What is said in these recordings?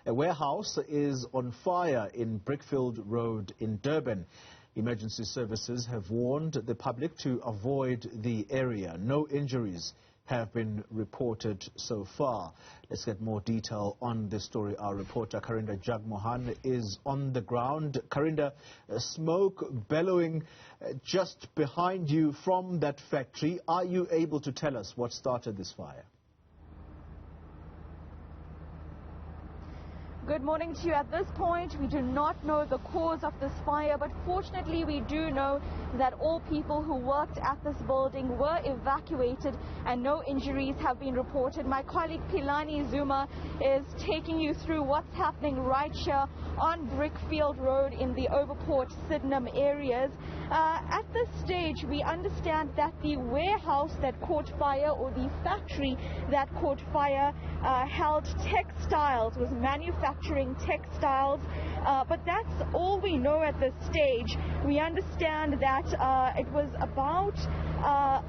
A warehouse is on fire in Brickfield Road in Durban. Emergency services have warned the public to avoid the area. No injuries have been reported so far. Let's get more detail on this story. Our reporter Karinda Jagmohan is on the ground. Karinda, smoke bellowing just behind you from that factory. Are you able to tell us what started this fire? Good morning to you. At this point, we do not know the cause of this fire, but fortunately we do know that all people who worked at this building were evacuated and no injuries have been reported. My colleague Pilani Zuma is taking you through what's happening right here on Brickfield Road in the Overport Sydenham areas. At this stage, we understand that the warehouse that caught fire, or the factory that caught fire, held textiles, was manufacturing textiles, but that's all we know at this stage. We understand that it was about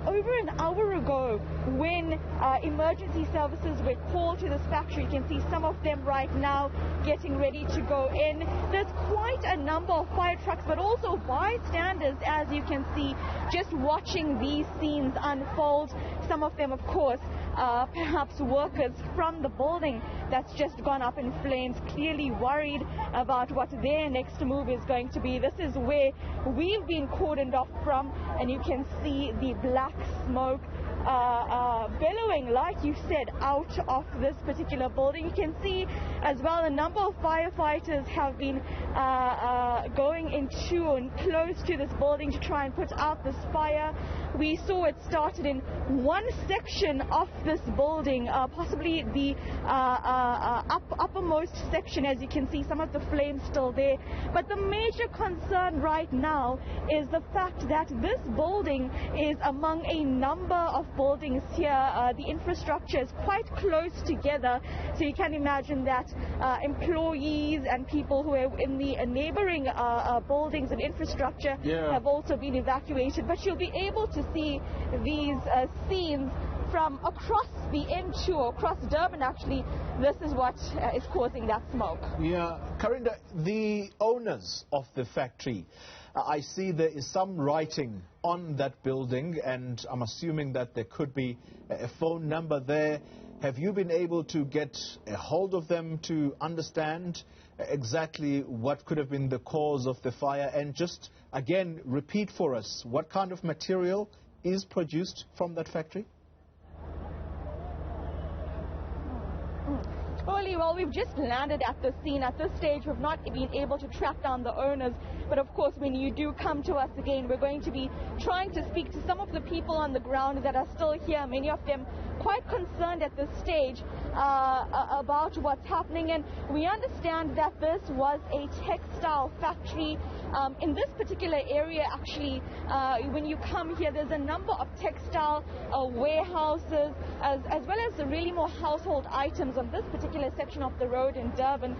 over an hour ago when emergency services were called to this factory. You can see some of them right now getting ready to go in. There's quite a number of fire trucks, but also bystanders, as you can see, just watching these scenes unfold. Some of them, of course, perhaps workers from the building that's just gone up in flames, clearly worried about what their next move is going to be. This is where we've been cordoned off from, and you can see the black smoke billowing, like you said, out of this particular building. You can see as well a number of firefighters have been going into and close to this building to try and put out this fire. We saw it started in one section of this building, possibly the uppermost section. As you can see, some of the flames still there. But the major concern right now is the fact that this building is among a number of buildings here. The infrastructure is quite close together, so you can imagine that employees and people who are in the neighboring buildings and infrastructure have also been evacuated. But you'll be able to see these scenes from across the N2, or across Durban actually. This is what is causing that smoke. Yeah, Karinda, the owners of the factory, I see there is some writing on that building, and I'm assuming that there could be a phone number there. Have you been able to get a hold of them to understand exactly what could have been the cause of the fire? And just again, repeat for us, what kind of material is produced from that factory? Well, we've just landed at the scene. At this stage, we've not been able to track down the owners. But of course, when you do come to us again, we're going to be trying to speak to some of the people on the ground that are still here, many of them quite concerned at this stage about what's happening. And we understand that this was a textile factory. In this particular area, actually, when you come here, there's a number of textile warehouses, as well as really more household items on this particular section of the road in Durban,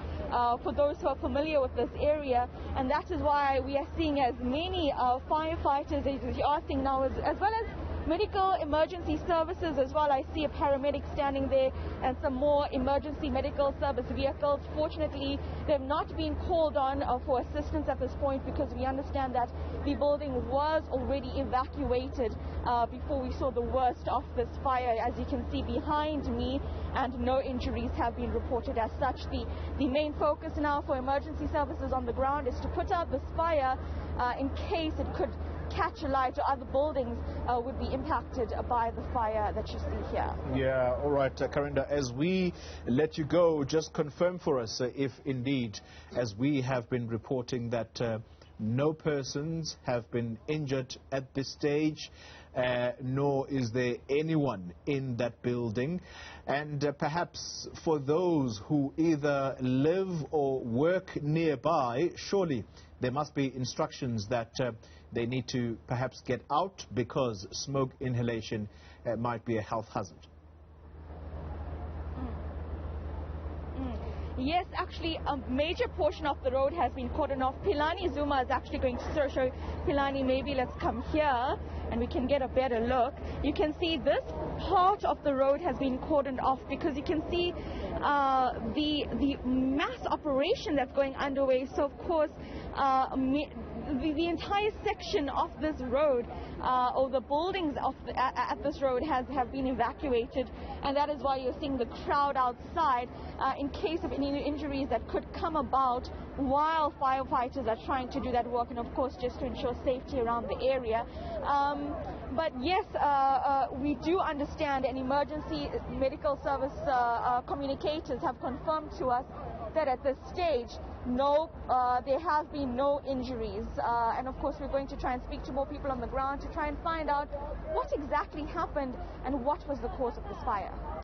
for those who are familiar with this area. And that is why we are seeing as many firefighters as you are seeing now, as well as medical emergency services as well. I see a paramedic standing there and some more emergency medical service vehicles. Fortunately, they've not been called on for assistance at this point, because we understand that the building was already evacuated before we saw the worst of this fire, as you can see behind me, and no injuries have been reported as such. The main focus now for emergency services on the ground is to put out this fire in case it could catch alight, or other buildings would be impacted by the fire that you see here. Yeah, all right, Karinda, as we let you go, just confirm for us if indeed, as we have been reporting, that no persons have been injured at this stage, nor is there anyone in that building. And perhaps for those who either live or work nearby, surely there must be instructions that they need to perhaps get out, because smoke inhalation might be a health hazard. Yes, actually, a major portion of the road has been cordoned off. Pilani Zuma is actually going to show Pilani, maybe let's come here and we can get a better look, you can see this part of the road has been cordoned off because you can see the mass operation that's going underway. So of course the entire section of this road or the buildings at this road have been evacuated, and that is why you're seeing the crowd outside in case of any injuries that could come about while firefighters are trying to do that work, and of course just to ensure safety around the area. But yes, we do understand, and emergency medical service communicators have confirmed to us that at this stage, there have been no injuries. And of course, we're going to try and speak to more people on the ground to try and find out what exactly happened and what was the cause of this fire.